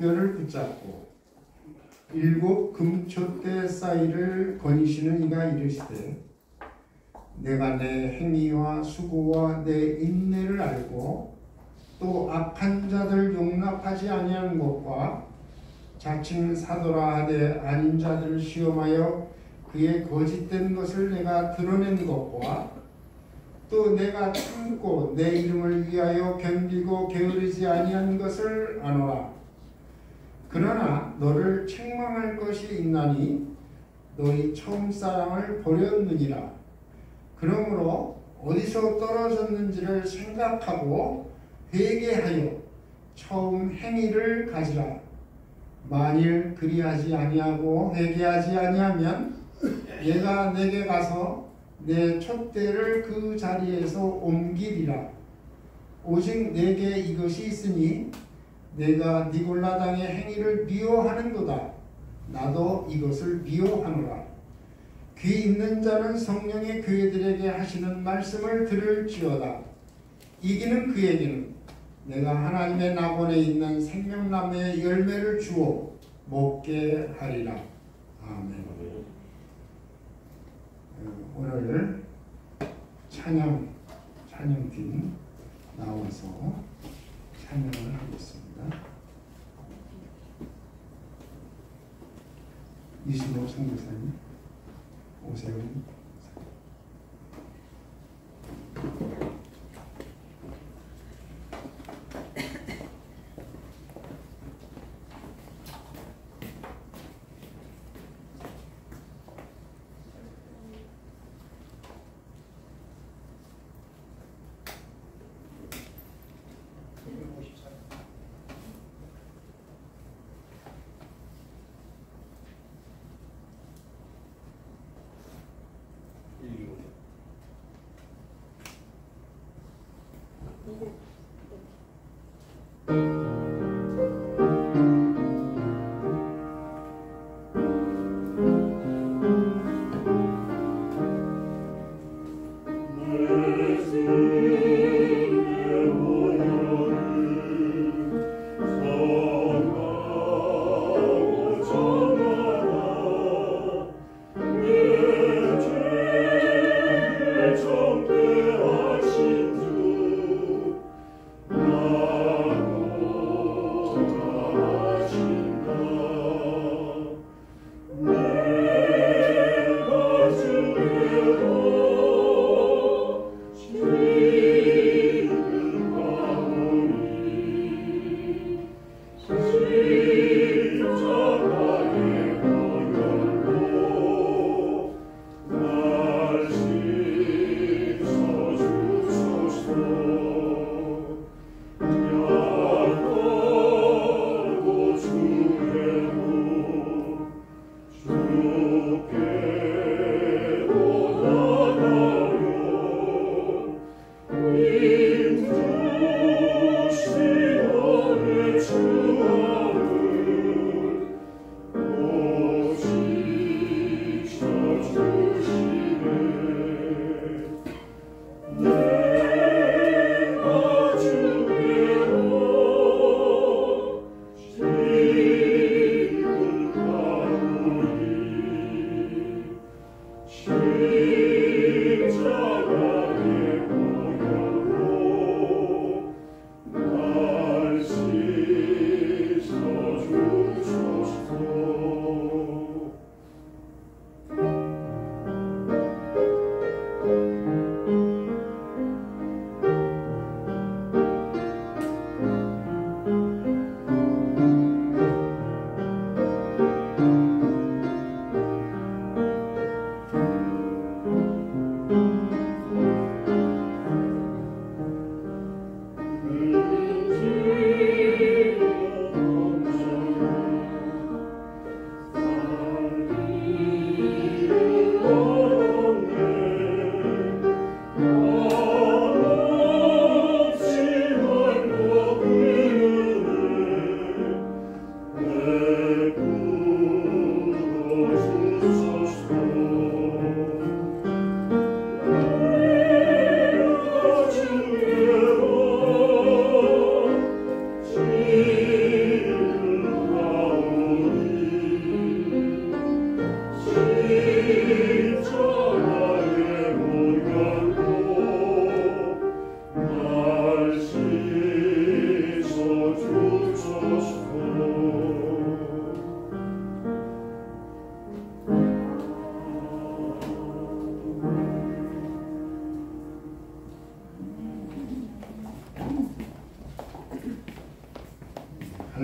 뼈를 붙잡고 일곱 금촛대 사이를 거니시는 이가 이르시되 내가 내 행위와 수고와 내 인내를 알고 또 악한 자들 용납하지 아니한 것과 자칭 사도라 하되 아닌 자들을 시험하여 그의 거짓된 것을 내가 드러낸 것과 또 내가 참고 내 이름을 위하여 견디고 게으르지 아니한 것을 아노라. 그러나 너를 책망할 것이 있나니 너희 처음 사랑을 버렸느니라. 그러므로 어디서 떨어졌는지를 생각하고 회개하여 처음 행위를 가지라. 만일 그리하지 아니하고 회개하지 아니하면 얘가 내게 가서 내 촛대를 그 자리에서 옮기리라. 오직 내게 이것이 있으니 내가 니골라 당의 행위를 미워하는도다. 나도 이것을 미워하노라. 귀 있는 자는 성령의 교회들에게 하시는 말씀을 들을지어다. 이기는 그에게는 내가 하나님의 낙원에 있는 생명나무의 열매를 주어 먹게 하리라. 아멘. 오늘 찬양팀 나와서 찬양을 하겠습니다. 이신호 선교사님, 오세훈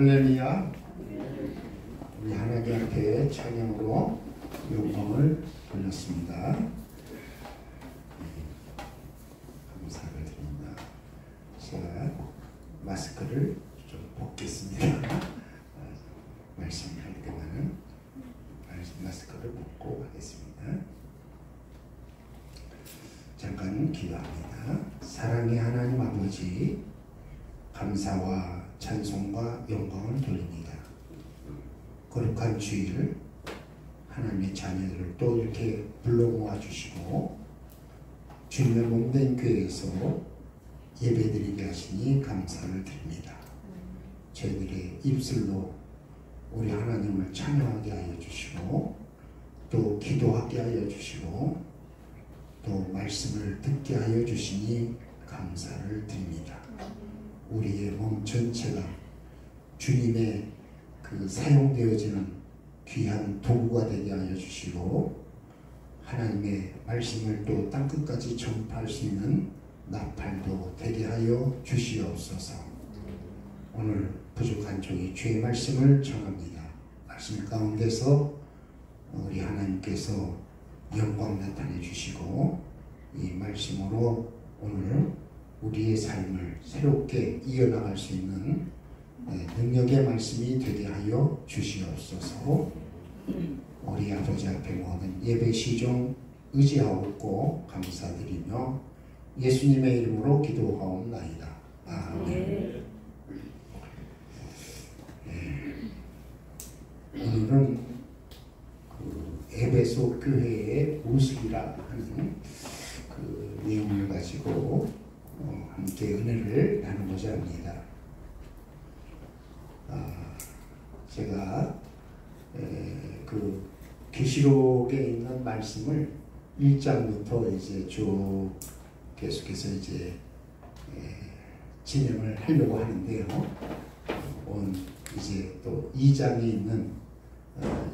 할렐루야. 우리 하나님 앞에 찬양으로 영광을 돌렸습니다. 감사를 드립니다. 자, 마스크를 좀 벗겠습니다. 말씀을 할 때만은 마스크를 벗고 하겠습니다. 잠깐 기도합니다. 사랑의 하나님 아버지, 감사와 찬송과 영광을 돌립니다. 거룩한 주일 하나님의 자녀들을 또 이렇게 불러 모아주시고 주님의 몸된 교회에서 예배드리게 하시니 감사를 드립니다. 저희들의 입술로 우리 하나님을 찬양하게 하여 주시고 또 기도하게 하여 주시고 또 말씀을 듣게 하여 주시니 감사를 드립니다. 우리의 몸 전체가 주님의 그 사용되어지는 귀한 도구가 되게 하여 주시고 하나님의 말씀을 또 땅끝까지 전파할 수 있는 나팔도 되게 하여 주시옵소서. 오늘 부족한 종이 주의 말씀을 전합니다. 말씀 가운데서 우리 하나님께서 영광 나타내 주시고 이 말씀으로 오늘 우리의 삶을 새롭게 이어나갈 수 있는 능력의 말씀이 되게 하여 주시옵소서. 우리 아버지 앞에 모든 예배 시종 의지하옵고 감사드리며 예수님의 이름으로 기도하옵나이다. 아멘. 오늘은 그 에베소 교회의 모습이라 하는 그 내용을 가지고 함께 은혜를 나누고자 합니다. 제가 그 계시록에 있는 말씀을 1장부터 이제 쭉 계속해서 이제 진행을 하려고 하는데요. 이제 또 2장에 있는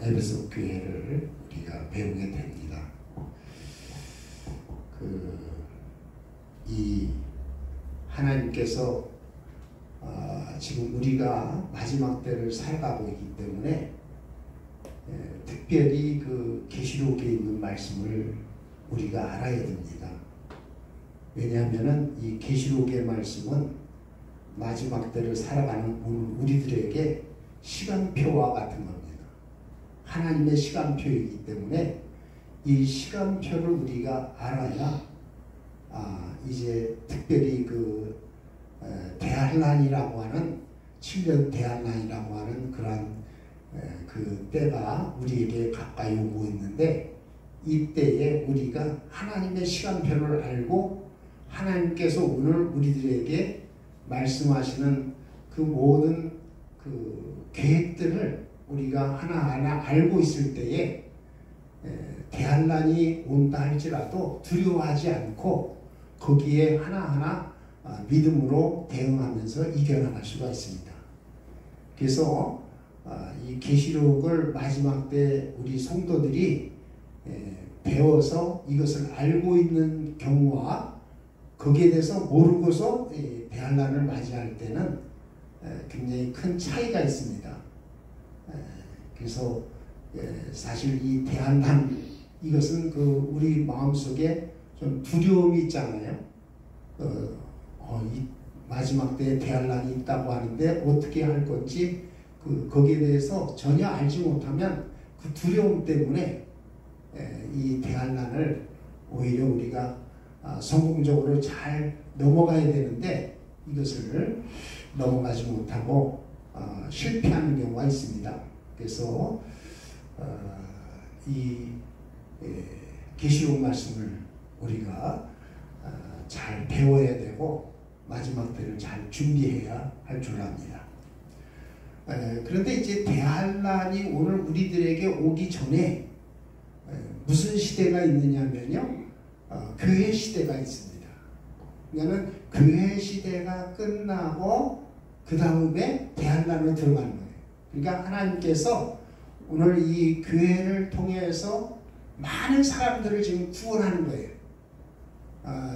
에베소 교회를 우리가 배우게 됩니다. 이 하나님께서 지금 우리가 마지막 때를 살아가고 있기 때문에 특별히 그 계시록에 있는 말씀을 우리가 알아야 됩니다. 왜냐하면 이 계시록의 말씀은 마지막 때를 살아가는 우리들에게 시간표와 같은 겁니다. 하나님의 시간표이기 때문에 이 시간표를 우리가 알아야 이제 특별히 그 대한란이라고 하는 7년 대한란이라고 하는 그러한 그 때가 우리에게 가까이 오고 있는데 이 때에 우리가 하나님의 시간표를 알고 하나님께서 오늘 우리들에게 말씀하시는 그 모든 그 계획들을 우리가 하나하나 알고 있을 때에 대한란이 온다 할지라도 두려워하지 않고 거기에 하나하나 믿음으로 대응하면서 이겨나갈 수가 있습니다. 그래서 이 계시록을 마지막 때 우리 성도들이 배워서 이것을 알고 있는 경우와 거기에 대해서 모르고서 대한란을 맞이할 때는 굉장히 큰 차이가 있습니다. 그래서 사실 이 대한란 이것은 그 우리 마음속에 좀 두려움이 있잖아요. 이 마지막 때에 대한란이 있다고 하는데 어떻게 할 건지 거기에 대해서 전혀 알지 못하면 그 두려움 때문에 이 대한란을 오히려 우리가 성공적으로 잘 넘어가야 되는데 이것을 넘어가지 못하고 실패하는 경우가 있습니다. 그래서 이 계시록 말씀을 우리가 잘 배워야 되고 마지막 때를 잘 준비해야 할 줄 압니다. 그런데 이제 대한란이 오늘 우리들에게 오기 전에 무슨 시대가 있느냐면요, 교회 시대가 있습니다. 그러니까 교회 시대가 끝나고 그 다음에 대한란으로 들어가는 거예요. 그러니까 하나님께서 오늘 이 교회를 통해서 많은 사람들을 지금 구원하는 거예요.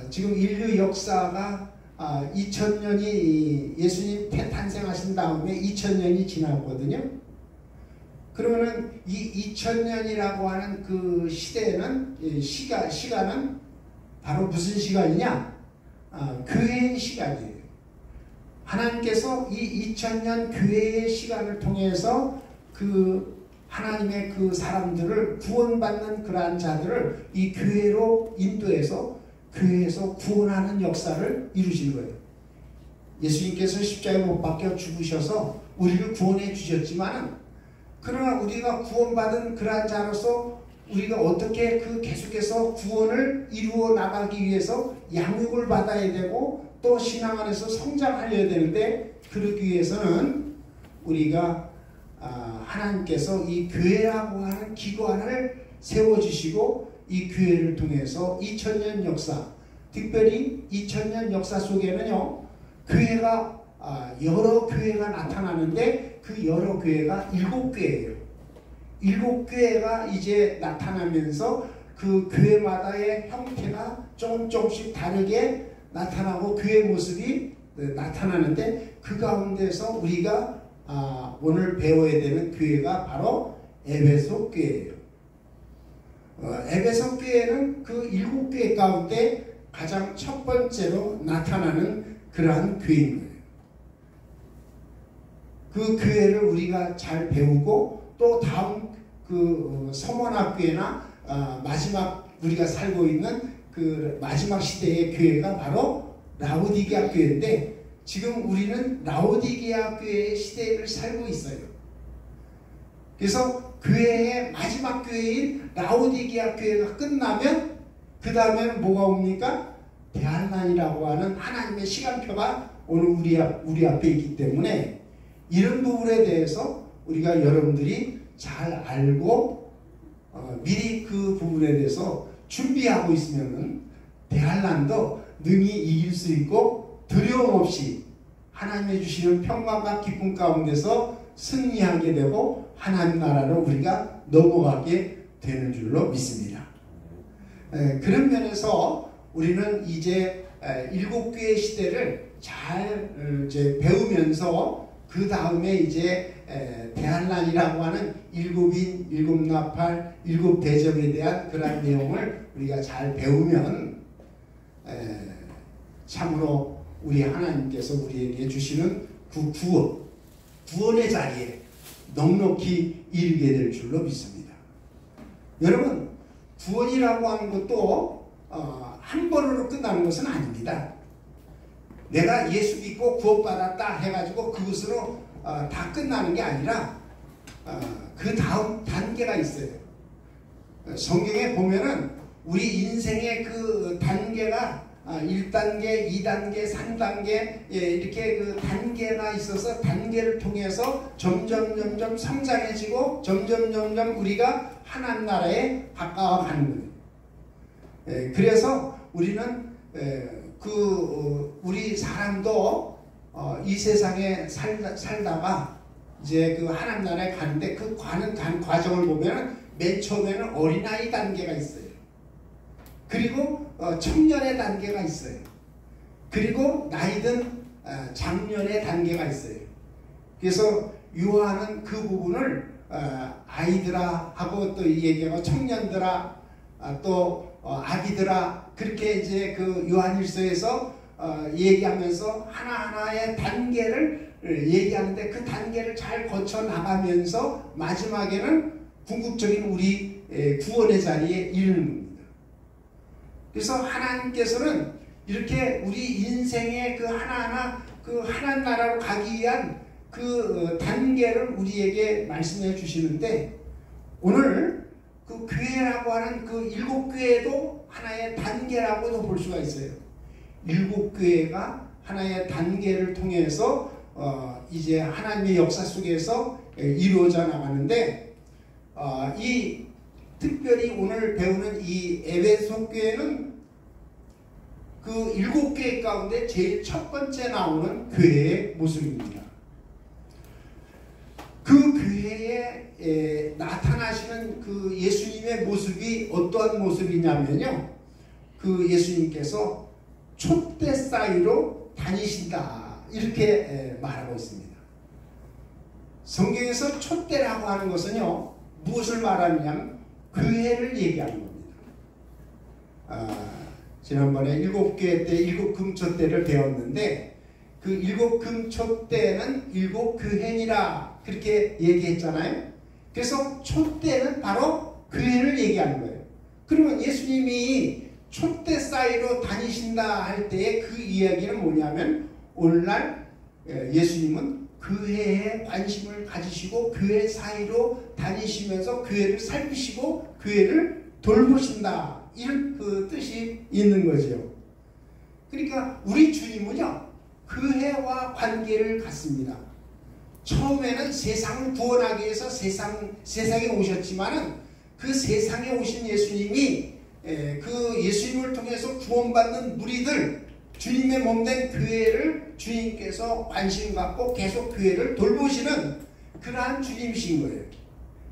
지금 인류 역사가 2000년이 예수님 탄생하신 다음에 2000년이 지났거든요. 그러면은 이 2000년이라고 하는 그 시대에는 시간은 바로 무슨 시간이냐? 교회의 시간이에요. 하나님께서 이 2000년 교회의 시간을 통해서 그 하나님의 그 사람들을 구원받는 그러한 자들을 이 교회로 인도해서 교회에서 구원하는 역사를 이루신 거예요. 예수님께서 십자가에 못 박혀 죽으셔서 우리를 구원해 주셨지만, 그러나 우리가 구원받은 그러한 자로서 우리가 어떻게 그 계속해서 구원을 이루어 나가기 위해서 양육을 받아야 되고 또 신앙 안에서 성장하려야 되는데, 그러기 위해서는 우리가 하나님께서 이 교회라고 하는 기관을 세워주시고 이 교회를 통해서 2000년 역사, 특별히 2000년 역사 속에는요, 교회가 여러 교회가 나타나는데 그 여러 교회가 7교회예요. 7교회가 이제 나타나면서 그 교회마다의 형태가 조금씩 다르게 나타나고 교회 모습이 나타나는데, 그 가운데서 우리가 오늘 배워야 되는 교회가 바로 에베소 교회예요. 에베소 교회는 그 7교회 가운데 가장 첫 번째로 나타나는 그러한 교회인 거예요. 그 교회를 우리가 잘 배우고 또 다음 그 서문학교회나 마지막 우리가 살고 있는 그 마지막 시대의 교회가 바로 라오디게아 교회인데, 지금 우리는 라오디게아 교회의 시대를 살고 있어요. 그래서 교회의 마지막 교회인 라오디게아 교회가 끝나면 그 다음에는 뭐가 옵니까? 대한란이라고 하는 하나님의 시간표가 오늘 우리 앞에 있기 때문에 이런 부분에 대해서 우리가 여러분들이 잘 알고 미리 그 부분에 대해서 준비하고 있으면은 대한란도 능히 이길 수 있고 두려움 없이 하나님의 주시는 평강과 기쁨 가운데서 승리하게 되고 하나님 나라로 우리가 넘어가게 되는 줄로 믿습니다. 그런 면에서 우리는 이제 7교회 시대를 잘 이제 배우면서 그 다음에 이제 대한란이라고 하는 7인, 7나팔, 7대접에 대한 그런 내용을 우리가 잘 배우면 참으로 우리 하나님께서 우리에게 주시는 그 구원의 자리에 넉넉히 이르게 될 줄로 믿습니다. 여러분, 구원이라고 하는 것도 한 번으로 끝나는 것은 아닙니다. 내가 예수 믿고 구원받았다 해가지고 그것으로 다 끝나는 게 아니라 그 다음 단계가 있어요. 성경에 보면은 우리 인생의 그 단계가 1단계, 2단계, 3단계 이렇게 그 단계가 있어서 단계를 통해서 점점 성장해지고 점점 우리가 하나님 나라에 가까워가는 거예요. 그래서 우리는 우리 사람도 이 세상에 살다가 이제 그 하나님 나라에 가는데 그 가는 과정을 보면 맨 처음에는 어린아이 단계가 있어요. 그리고 청년의 단계가 있어요. 그리고 나이든 장년의 단계가 있어요. 그래서 요한은 그 부분을 아이들아 하고 또 얘기하고 청년들아 또 아기들아 그렇게 이제 그 요한일서에서 얘기하면서 하나하나의 단계를 얘기하는데 그 단계를 잘 거쳐 나가면서 마지막에는 궁극적인 우리 구원의 자리에 이르는 겁니다. 그래서 하나님께서는 이렇게 우리 인생의 그 하나하나 그 하나님 나라로 가기 위한 그 단계를 우리에게 말씀해 주시는데, 오늘 그 교회라고 하는 그 7교회도 하나의 단계라고도 볼 수가 있어요. 7교회가 하나의 단계를 통해서 이제 하나님의 역사 속에서 이루어져 나가는데, 이 특별히 오늘 배우는 이 에베소 교회는 그 7교회 가운데 제일 첫 번째 나오는 교회의 모습입니다. 그 교회에 나타나시는 그 예수님의 모습이 어떠한 모습이냐면요, 그 예수님께서 촛대 사이로 다니신다 이렇게 말하고 있습니다. 성경에서 촛대라고 하는 것은요 무엇을 말하느냐면 교회를 얘기하는 겁니다. 지난번에 7교회 때 7금촛대를 배웠는데 그 7금촛대는 7교회니라 그렇게 얘기했잖아요. 그래서 촛대는 바로 교회를 얘기하는 거예요. 그러면 예수님이 촛대 사이로 다니신다 할 때의 그 이야기는 뭐냐면 오늘날 예수님은 교회에 관심을 가지시고 교회 사이로 다니시면서 교회를 살피시고 교회를 돌보신다 이런 그 뜻이 있는 거죠. 그러니까 우리 주님은요 교회와 관계를 갖습니다. 처음에는 세상을 구원하기 위해서 세상에 오셨지만은 그 세상에 오신 예수님이 그 예수님을 통해서 구원받는 무리들 주님의 몸된 교회를 주님께서 관심 갖고 계속 교회를 돌보시는 그러한 주님이신 거예요.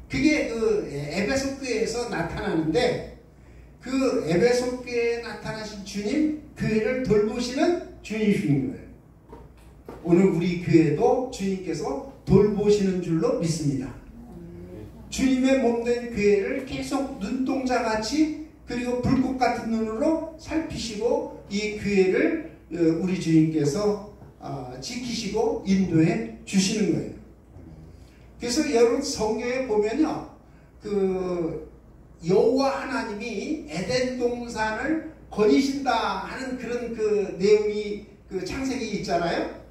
그게 그 에베소 교회에서 나타나는데 그 에베소 교회에 나타나신 주님, 교회를 돌보시는 주님이신 거예요. 오늘 우리 교회도 주님께서 돌보시는 줄로 믿습니다. 주님의 몸된 교회를 계속 눈동자같이 그리고 불꽃 같은 눈으로 살피시고 이 교회를 우리 주님께서 지키시고 인도해 주시는 거예요. 그래서 여러분 성경에 보면요, 그 여호와 하나님이 에덴 동산을 거니신다 하는 그런 그 내용이 그 창세기 있잖아요.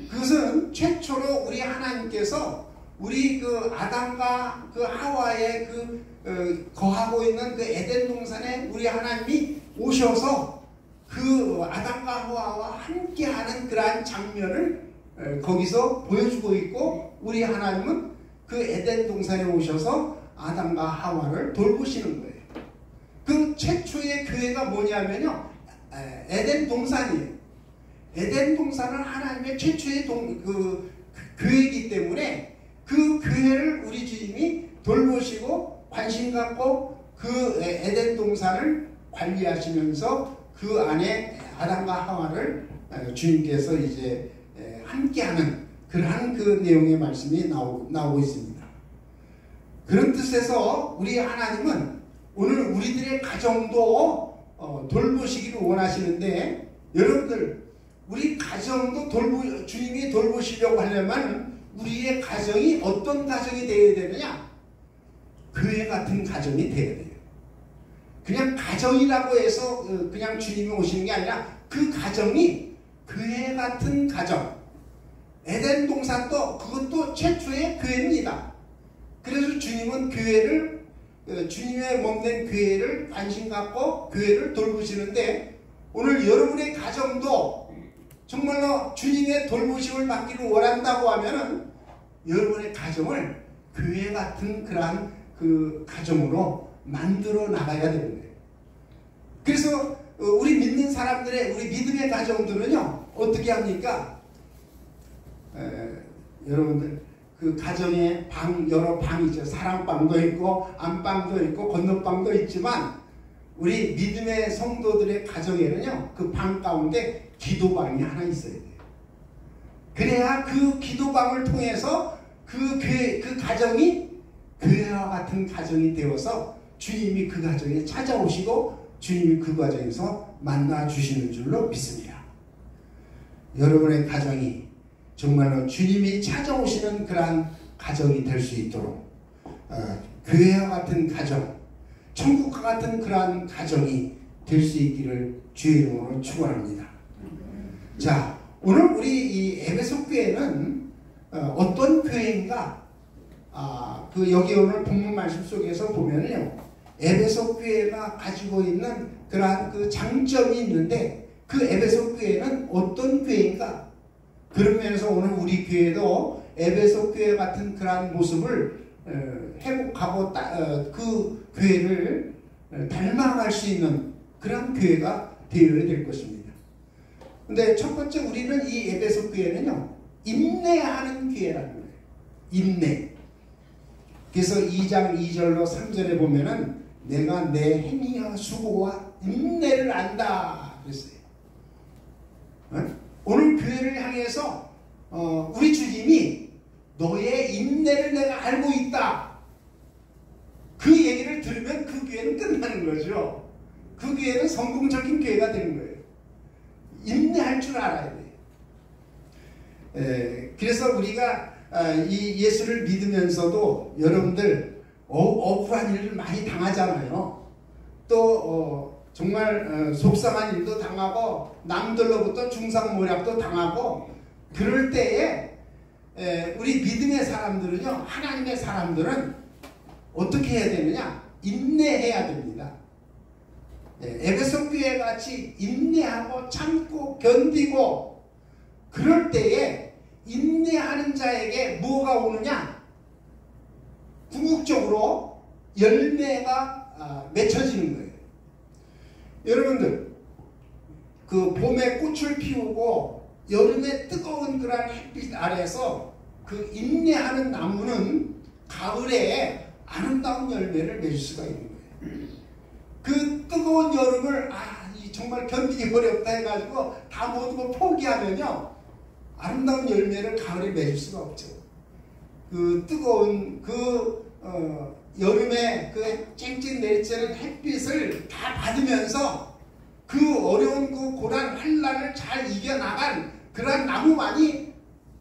그것은 최초로 우리 하나님께서 우리 그 아담과 그 하와의 그 거하고 있는 그 에덴 동산에 우리 하나님이 오셔서 그 아담과 하와와 함께하는 그러한 장면을 거기서 보여주고 있고 우리 하나님은 그 에덴 동산에 오셔서 아담과 하와를 돌보시는 거예요. 그 최초의 교회가 뭐냐면요, 에덴 동산이에요. 에덴 동산은 하나님의 최초의 교회이기 때문에 그 교회를 우리 주님이 돌보시고 관심 갖고 그 에덴 동산을 관리하시면서 그 안에 아담과 하와를 주님께서 이제 함께하는 그러한 그 내용의 말씀이 나오고 있습니다. 그런 뜻에서 우리 하나님은 오늘 우리들의 가정도 돌보시기를 원하시는데 여러분들 우리 가정도 주님이 돌보시려고 하려면 우리의 가정이 어떤 가정이 되어야 되느냐? 교회 같은 가정이 되어야 돼요. 그냥 가정이라고 해서 그냥 주님이 오시는 게 아니라 그 가정이 교회 같은 가정. 에덴 동산도 그것도 최초의 교회입니다. 그래서 주님은 교회를 주님의 몸된 교회를 관심 갖고 교회를 돌보시는데 오늘 여러분의 가정도 정말로 주님의 돌보심을 받기를 원한다고 하면은 여러분의 가정을 교회 같은 그러한 그 가정으로 만들어 나가야 되는 거예요. 그래서 우리 믿는 사람들의 우리 믿음의 가정들은요 어떻게 합니까? 여러분들 그 가정에 여러 방이 있죠. 사랑방도 있고 안방도 있고 건너방도 있지만 우리 믿음의 성도들의 가정에는요 그 방 가운데 기도방이 하나 있어야 돼요. 그래야 그 기도방을 통해서 그 가정이 교회와 같은 가정이 되어서 주님이 그 가정에 찾아오시고 주님이 그 가정에서 만나 주시는 줄로 믿습니다. 여러분의 가정이 정말로 주님이 찾아오시는 그러한 가정이 될 수 있도록 교회와 같은 가정, 천국과 같은 그러한 가정이 될 수 있기를 주의 이름으로 축원합니다. 자, 오늘 우리 이 에베소 교회는 어떤 교회인가? 그 여기 오늘 본문 말씀 속에서 보면요, 에베소 교회가 가지고 있는 그러한 그 장점이 있는데 그 에베소 교회는 어떤 교회인가? 그런 면에서 오늘 우리 교회도 에베소 교회 같은 그러한 모습을 회복하고 그 교회를 닮아갈 수 있는 그런 교회가 되어야 될 것입니다. 근데 첫 번째 우리는 이 에베소 교회는요 인내하는 교회라는 거예요. 인내. 그래서 2장 2절로 3절에 보면은 내가 내 행위와 수고와 인내를 안다 그랬어요. 오늘 오늘 교회를 향해서 우리 주님이 너의 인내를 내가 알고 있다. 그 얘기를 들으면 그 교회는 끝나는 거죠. 그 교회는 성공적인 교회가 되는 거예요. 인내할 줄 알아야 돼요. 그래서 우리가 이 예수를 믿으면서도 여러분들 억울한 일을 많이 당하잖아요. 또 정말 속상한 일도 당하고 남들로부터 중상모략도 당하고 그럴 때에 우리 믿음의 사람들은요, 하나님의 사람들은 어떻게 해야 되느냐? 인내해야 됩니다. 에베소 교회 같이 인내하고 참고 견디고 그럴 때에 인내하는 자에게 뭐가 오느냐? 궁극적으로 열매가 맺혀지는 거예요. 여러분들 그 봄에 꽃을 피우고 여름에 뜨거운 그런 햇빛 아래서 그 인내하는 나무는 가을에 아름다운 열매를 맺을 수가 있는 거예요. 그 뜨거운 여름을 정말 견디기 어렵다 해가지고 다 모두 포기하면요 아름다운 열매를 가을에 맺을 수가 없죠. 그 뜨거운 여름에 그 쨍쨍 내리쬐는 햇빛을 다 받으면서 그 어려운 그 고난 환난을 잘 이겨나간 그러한 나무만이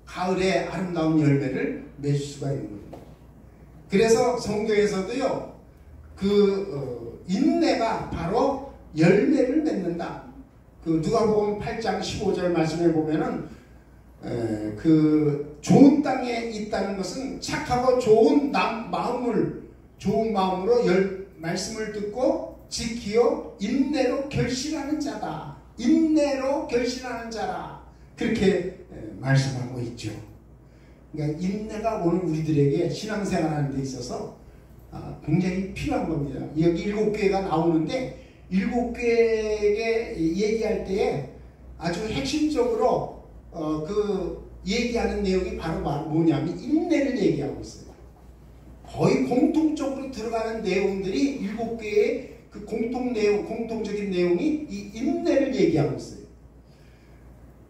가을에 아름다운 열매를 맺을 수가 있는 겁니다. 그래서 성경에서도요 인내가 바로 열매를 맺는다. 그 누가복음 8장 15절 말씀에 보면은 그 좋은 땅에 있다는 것은 착하고 좋은 마음으로 말씀을 듣고 지키어 인내로 결실하는 자다. 인내로 결실하는 자라. 그렇게 말씀하고 있죠. 그러니까 인내가 오늘 우리들에게 신앙생활하는 데 있어서 굉장히 필요한 겁니다. 여기 7개가 나오는데 7개에게 얘기할 때에 아주 핵심적으로 그 얘기하는 내용이 바로 뭐냐면 인내를 얘기하고 있어요. 거의 공통적으로 들어가는 내용들이 7개의 그 공통적인 내용이 이 인내를 얘기하고 있어요.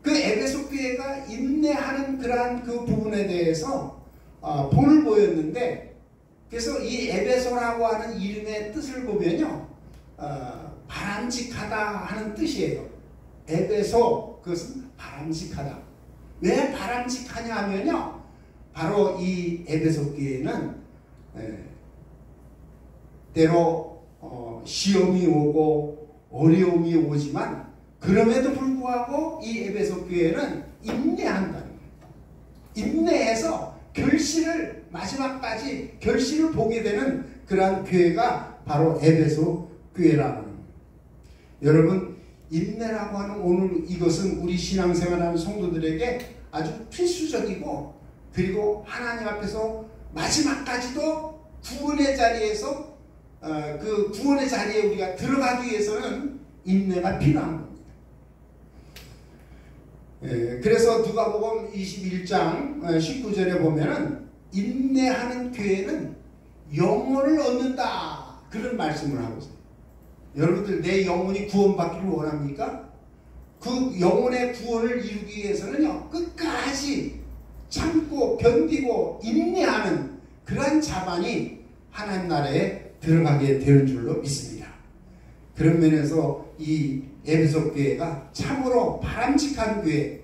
그 에베소 교회가 인내하는 그러한 그 부분에 대해서 본을 보였는데, 그래서 이 에베소라고 하는 이름의 뜻을 보면요, 바람직하다 하는 뜻이에요. 에베소, 그것은 바람직하다. 왜 바람직하냐 하면요, 바로 이 에베소 교회는 때로 시험이 오고 어려움이 오지만 그럼에도 불구하고 이 에베소 교회는 인내한다는 거예요. 인내해서 마지막까지 결실을 보게 되는 그러한 교회가 바로 에베소 교회라는 거예요. 여러분, 인내라고 하는 오늘 이것은 우리 신앙생활하는 성도들에게 아주 필수적이고, 그리고 하나님 앞에서 마지막까지도 구원의 자리에서 그 구원의 자리에 우리가 들어가기 위해서는 인내가 필요한 겁니다. 그래서 누가복음 21장 19절에 보면은 인내하는 교회는 영혼을 얻는다, 그런 말씀을 하고 있어요. 여러분들, 내 영혼이 구원받기를 원합니까? 그 영혼의 구원을 이루기 위해서는요, 끝까지 참고 견디고 인내하는 그러한 자만이 하나님 나라에 들어가게 되는 줄로 믿습니다. 그런 면에서 이 에베소 교회가 참으로 바람직한 교회,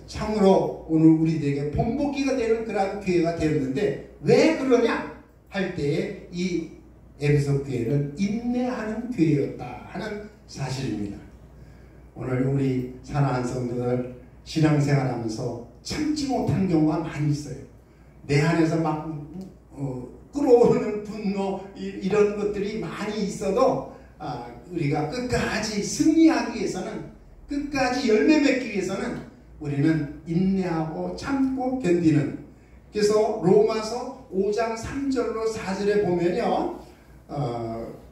참으로 오늘 우리들에게 본보기가 되는 그러한 교회가 되었는데, 왜 그러냐 할 때에 이 에베소 교회는 인내하는 교회였다 하는 사실입니다. 오늘 우리 사랑하는 성도들 신앙생활하면서 참지 못한 경우가 많이 있어요. 내 안에서 막 끓어오르는 분노, 이런 것들이 많이 있어도 우리가 끝까지 승리하기 위해서는, 끝까지 열매 맺기 위해서는 우리는 인내하고 참고 견디는, 그래서 로마서 5장 3절로 4절에 보면요,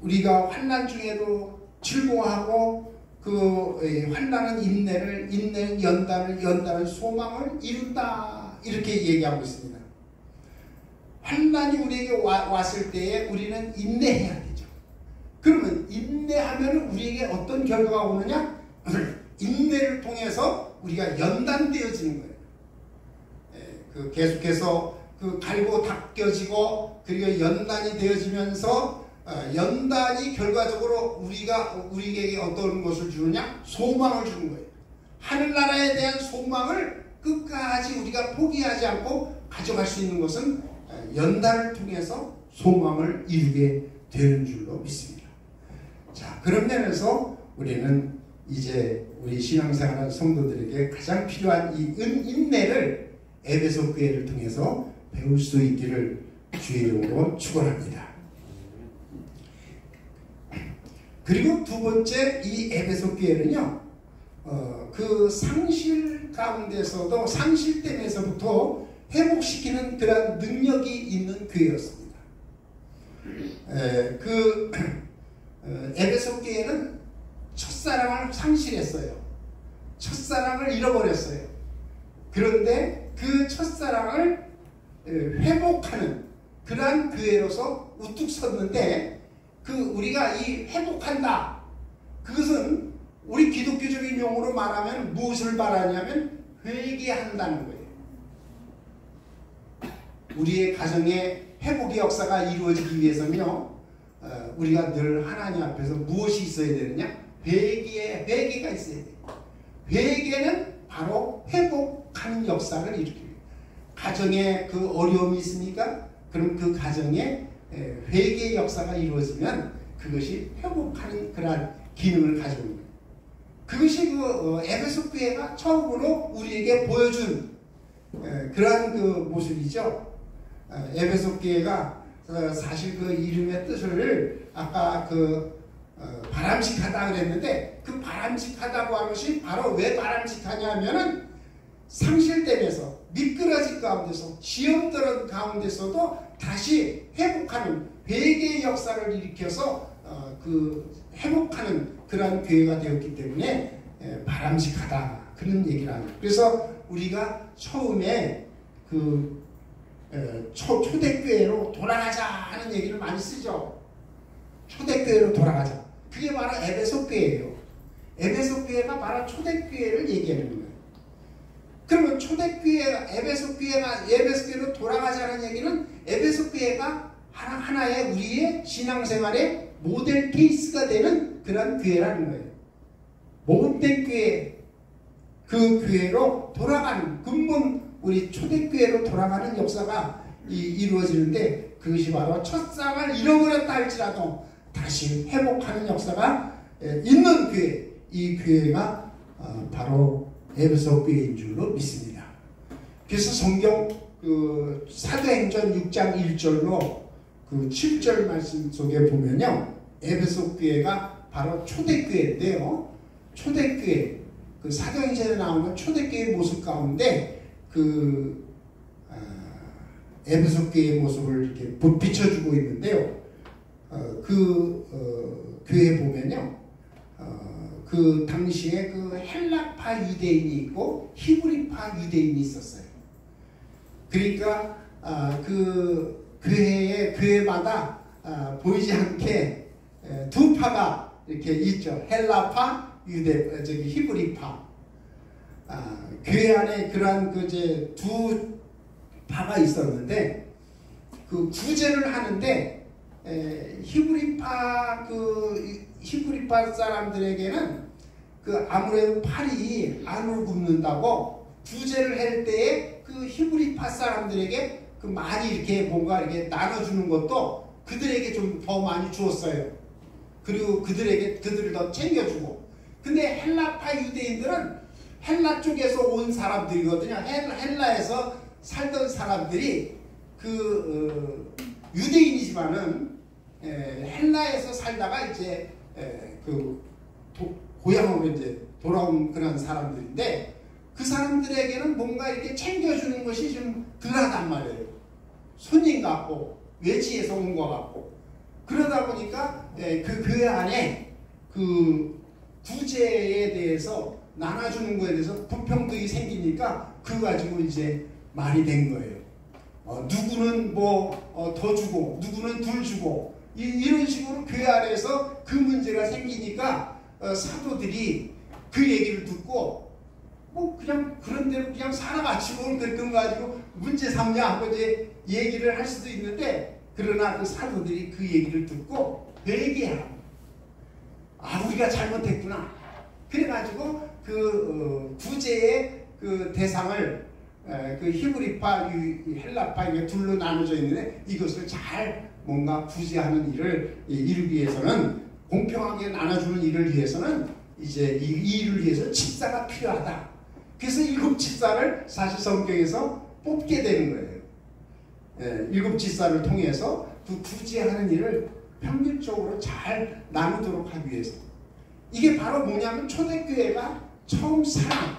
우리가 환난 중에도 즐거워하고 그 환난은 인내를, 인내는 연단을, 연단은 소망을 이룬다, 이렇게 얘기하고 있습니다. 환난이 우리에게 왔을 때에 우리는 인내해야 되죠. 그러면 인내하면 우리에게 어떤 결과가 오느냐? 인내를 통해서 우리가 연단되어지는 거예요. 그 계속해서 그 갈고 닦여지고 그리고 연단이 되어지면서 연단이 결과적으로 우리에게 어떤 것을 주느냐? 소망을 주는 거예요. 하늘나라에 대한 소망을 끝까지 우리가 포기하지 않고 가져갈 수 있는 것은 연단을 통해서 소망을 이루게 되는 줄로 믿습니다. 자, 그런 면에서 우리는 이제 우리 신앙생활하는 성도들에게 가장 필요한 이 인내를 에베소 교회를 통해서 배울 수 있기를 주의 이름으로 축원합니다. 그리고 두 번째, 이 에베소 교회는요, 그 상실 가운데서도 상실됨에서부터 회복시키는 그런 능력이 있는 교회였습니다. 에베소 교회는 첫사랑을 상실했어요. 첫사랑을 잃어버렸어요. 그런데 그 첫사랑을 회복하는 그러한 교회로서 우뚝 섰는데, 우리가 이 회복한다, 그것은 우리 기독교적인 용어로 말하면 무엇을 말하냐면 회개한다는 거예요. 우리의 가정의 회복의 역사가 이루어지기 위해서는요, 우리가 늘 하나님 앞에서 무엇이 있어야 되느냐? 회개가 있어야 돼요. 회개는 바로 회복하는 역사를 일으켜요. 가정에 그 어려움이 있습니까? 그럼 그 가정에 회개의 역사가 이루어지면 그것이 회복하는 그러한 기능을 가지고 있는 거예요. 그것이 에베소 교회가 처음으로 우리에게 보여준 그러한 그 모습이죠. 에베소 교회가 사실 그 이름의 뜻을 아까 바람직하다 그랬는데, 그 바람직하다고 하는 것이 바로 왜 바람직하냐면은 상실됨에서, 미끄러진 가운데서, 시험들은 가운데서도 다시 회복하는 회개의 역사를 일으켜서 회복하는 그러한 교회가 되었기 때문에 바람직하다, 그런 얘기를 합니다. 그래서 우리가 처음에 초대교회로 돌아가자 하는 얘기를 많이 쓰죠. 초대교회로 돌아가자. 그게 바로 에베소 교회예요. 에베소 교회가 바로 초대교회를 얘기하는 거예요. 그러면 에베소 교회로 돌아가자는 얘기는 에베소 교회가 하나의 우리의 신앙생활의 모델 케이스가 되는 그런 교회라는 거예요. 못된 교회, 그 교회로 돌아가는, 근본 우리 초대교회로 돌아가는 역사가 이루어지는데, 그것이 바로 첫사랑을 잃어버렸다 할지라도 다시 회복하는 역사가 있는 교회, 이 교회가 바로 에베소 교회인 줄로 믿습니다. 그래서 성경 사도행전 6장 1절로 7절 말씀 속에 보면요, 에베소 교회가 바로 초대교회인데요, 초대교회, 사도행전에 나오는 초대교회의 모습 가운데 에베소 교회의 모습을 이렇게 비춰주고 있는데요, 교회에 보면요, 그 당시에 헬라파 유대인이 있고 히브리파 유대인이 있었어요. 그러니까 교회마다 보이지 않게 두 파가 이렇게 있죠. 헬라파, 히브리파. 교회 안에 그러한 두 파가 있었는데, 구제를 하는데, 히브리파 사람들에게는 아무래도 팔이 안으로 굽는다고 구제를 할 때에 히브리파 사람들에게 많이 이렇게 뭔가 이렇게 나눠주는 것도 그들에게 좀 더 많이 주었어요. 그리고 그들을 더 챙겨주고. 근데 헬라파 유대인들은 헬라 쪽에서 온 사람들이거든요. 헬라에서 살던 사람들이 유대인이지만은 헬라에서 살다가 이제 고향으로 이제 돌아온 그런 사람들인데, 그 사람들에게는 뭔가 이렇게 챙겨주는 것이 좀 덜하단 말이에요. 손님 같고 외지에서 온 것 같고. 그러다 보니까 그 교회 안에 구제에 대해서 나눠주는 거에 대해서 불평등이 생기니까 그거 가지고 이제 말이 된 거예요. 누구는 더 주고 누구는 덜 주고 이런 식으로 교회 안에서 그 문제가 생기니까 사도들이 그 얘기를 듣고 그냥 그런 대로 그냥 살아가지고 그거 가지고 문제 삼냐 하고 이제 얘기를 할 수도 있는데, 그러나 그 사도들이 그 얘기를 듣고 회개하고, 우리가 잘못했구나. 그래가지고 그 구제의 그 대상을 그 히브리파, 헬라파 이게 둘로 나눠져 있는데, 이것을 잘 뭔가 구제하는 일을 이루기 위해서는, 공평하게 나눠주는 일을 위해서는 이제 이 일을 위해서 집사가 필요하다. 그래서 7 집사를 사실 성경에서 뽑게 되는 거예요. 7 집사를 통해서 그 구제하는 일을 평균적으로 잘 나누도록 하기 위해서. 이게 바로 뭐냐면 초대교회가 처음 사랑,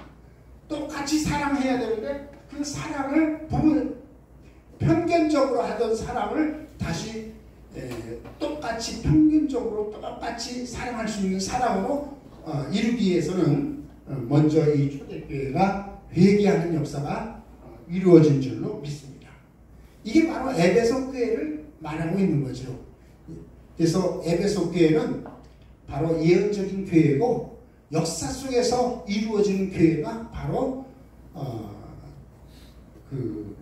똑같이 사랑해야 되는데 그 사랑을 편견적으로 하던 사랑을 다시 똑같이 평균적으로 똑같이 사랑할 수 있는 사랑으로 이루기 위해서는 먼저 이 초대교회가 회개하는 역사가 이루어진 줄로 믿습니다. 이게 바로 에베소 교회를 말하고 있는 거죠. 그래서 에베소 교회는 바로 예언적인 교회고, 역사 속에서 이루어지는 교회가 바로 그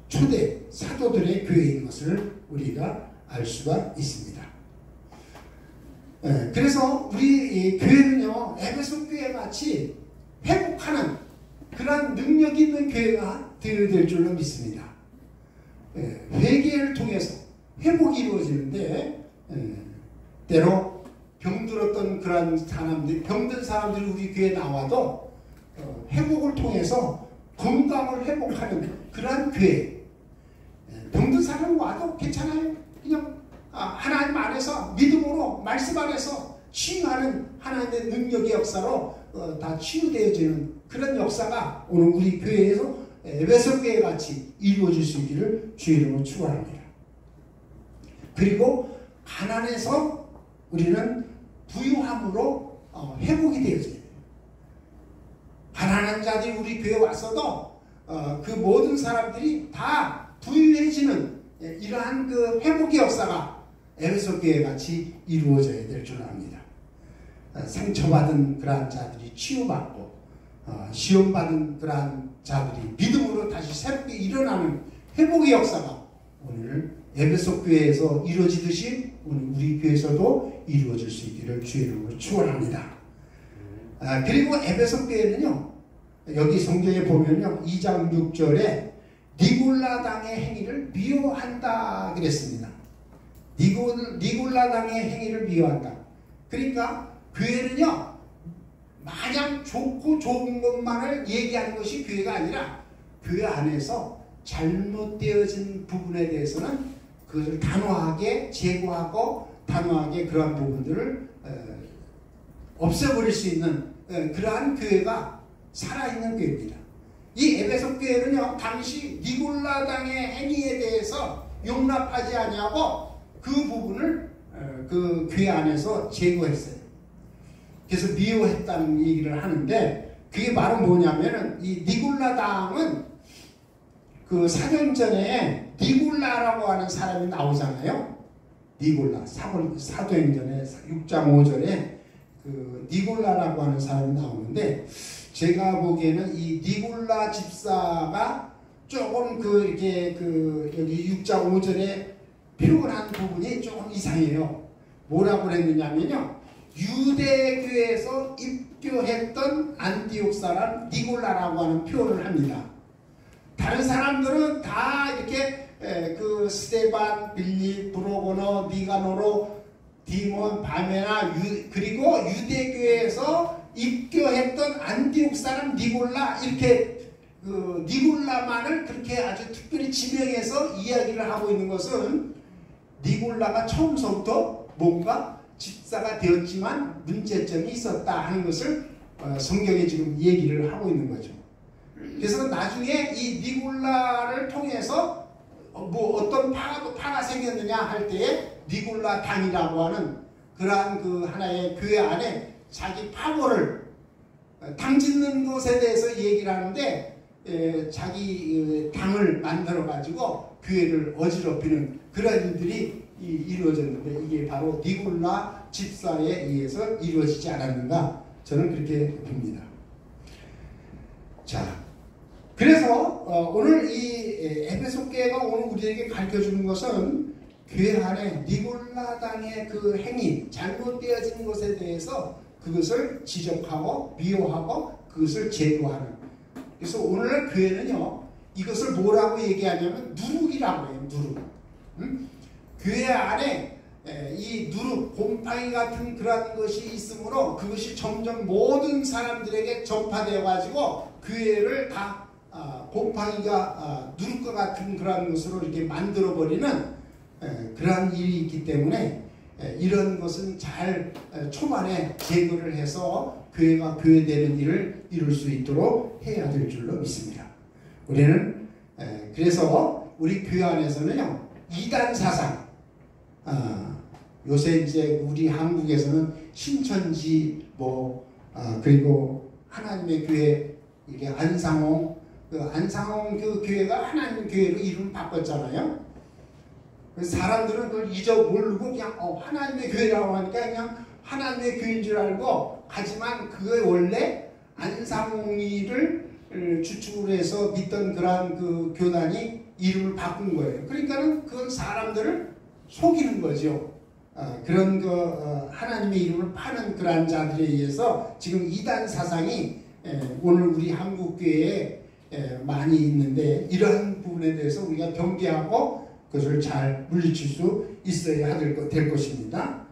초대 사도들의 교회인 것을 우리가 알 수가 있습니다. 그래서 우리 교회는요, 에베소 교회 같이 회복하는 그런 능력 있는 교회가 되어야 될 줄로 믿습니다. 회개를 통해서 회복이 이루어지는데, 때로 병들었던 그런 사람들, 병든 사람들이 우리 교회에 나와도 회복을 통해서 건강을 회복하는 그런 교회. 병든 사람 와도 괜찮아요. 그냥 하나님 안에서 믿음으로 말씀 안에서 치유하는 하나님의 능력의 역사로 다 치유되어지는 그런 역사가 오늘 우리 교회에서 에베소 교회 같이 이루어질 수 있기를 주의 이름으로 축원합니다. 그리고 가난해서 우리는 부유함으로 회복이 되어져요. 가난한 자들이 우리 교회에 왔어도 그 모든 사람들이 다 부유해지는 이러한 그 회복의 역사가 에베소 교회 같이 이루어져야 될 줄 압니다. 상처받은 그러한 자들이 치유받고, 시험받은 그러한 자들이 믿음으로 다시 새롭게 일어나는 회복의 역사가 오늘 에베소 교회에서 이루어지듯이 오늘 우리 교회에서도 이루어질 수 있기를 주의 이름으로 축원합니다. 그리고 에베소 교회는요, 여기 성경에 보면요, 2장 6절에 니골라당의 행위를 미워한다 그랬습니다. 니골라당의 행위를 미워한다. 그러니까 교회는요, 마냥 좋고 좋은 것만을 얘기하는 것이 교회가 아니라, 교회 안에서 잘못되어진 부분에 대해서는 그것을 단호하게 제거하고 단호하게 그러한 부분들을 없애버릴 수 있는 그러한 교회가 살아있는 교회입니다. 이 에베소 교회는요, 당시 니골라당의 행위에 대해서 용납하지 아니하고 그 부분을 그 교회 안에서 제거했어요. 그래서 미워했다는 얘기를 하는데, 그게 바로 뭐냐면은 이 니골라당은 그 사도행전에 니골라라고 하는 사람이 나오잖아요. 니골라, 사도행전에 6장 5절에 그 니골라라고 하는 사람이 나오는데, 제가 보기에는 이 니골라 집사가 조금 이렇게 여기 6장 5절에 표현한 부분이 조금 이상해요. 뭐라고 그랬느냐면요, 유대교에서 입교했던 안디옥 사람 니골라라고 하는 표현을 합니다. 다른 사람들은 다 이렇게 그 스데반, 빌립, 브로고너, 니가노로, 디몬, 바메나, 그리고 유대교에서 입교했던 안디옥 사람 니골라, 이렇게 그 니골라만을 그렇게 아주 특별히 지명해서 이야기를 하고 있는 것은, 니골라가 처음부터 뭔가 집사가 되었지만 문제점이 있었다 하는 것을 성경에 지금 얘기를 하고 있는 거죠. 그래서 나중에 이 니골라를 통해서 뭐 어떤 파가 생겼느냐 할 때에 니골라 당이라고 하는 그러한 그 하나의 교회 안에 자기 파벌을 당 짓는 것에 대해서 얘기를 하는데, 자기 당을 만들어 가지고 교회를 어지럽히는 그런 일들이 이루어졌는데, 이게 바로 니골라 집사에 의해서 이루어지지 않았는가, 저는 그렇게 봅니다. 자, 그래서 오늘 이 에베소 교회가 오늘 우리에게 가르쳐주는 것은 교회 안에 니골라당의 그 행위, 잘못되어진 것에 대해서 그것을 지적하고 미워하고 그것을 제거하는. 그래서 오늘날 교회는요, 이것을 뭐라고 얘기하냐면 누룩이라고 해요. 누룩. 교회 안에 이 누룩, 곰팡이 같은 그런 것이 있으므로 그것이 점점 모든 사람들에게 전파되어 가지고 교회를 다 곰팡이가 누룩과 같은 그런 것으로 이렇게 만들어 버리는 그러한 일이 있기 때문에 이런 것은 잘 초반에 제거를 해서 교회가 교회되는 일을 이룰 수 있도록 해야 될 줄로 믿습니다. 우리는 그래서 우리 교회 안에서는요, 이단 사상, 요새 이제 우리 한국에서는 신천지 그리고 하나님의 교회, 이게 안상홍, 그 안상홍 그 교회가 하나님 교회로 이름 바꿨잖아요. 사람들은 그걸 잊어모르고 그냥 하나님의 교회라고 하니까 그냥 하나님의 교회인 줄 알고, 하지만 그게 원래 안상홍이를 주축으로 해서 믿던 그러한 그 교단이 이름을 바꾼 거예요. 그러니까는 그건 사람들을 속이는 거죠. 그런 하나님의 이름을 파는 그러한 자들에 의해서 지금 이단 사상이 오늘 우리 한국교회에 많이 있는데, 이러한 부분에 대해서 우리가 경계하고 그것을 잘 물리칠 수 있어야 될 것입니다.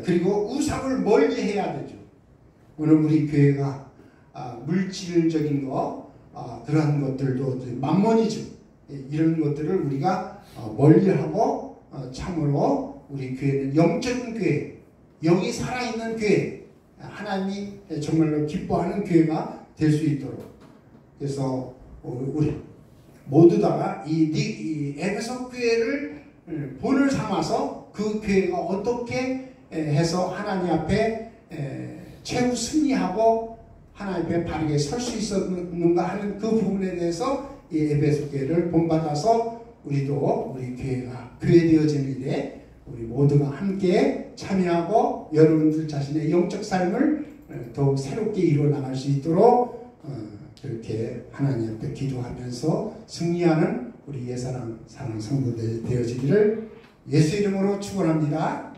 그리고 우상을 멀리해야 되죠. 오늘 우리 교회가 물질적인 거, 그러한 것들도 만몬이죠. 이런 것들을 우리가 멀리하고 참으로 우리 교회는 영적인 교회, 영이 살아있는 교회, 하나님이 정말로 기뻐하는 교회가 될 수 있도록. 그래서 우리 모두 다가 이 에베소 교회를 본을 삼아서 그 교회가 어떻게 해서 하나님 앞에 최후 승리하고 하나님 앞에 바르게 설 수 있었는가 하는 그 부분에 대해서 이 에베소 교회를 본받아서 우리도 우리 교회가 교회되어지는 일에 우리 모두가 함께 참여하고 여러분들 자신의 영적 삶을 더욱 새롭게 이루어나갈 수 있도록 그렇게 하나님 앞에 기도하면서 승리하는 우리 예사랑 사랑 성도들 되어지기를 예수 이름으로 축원합니다.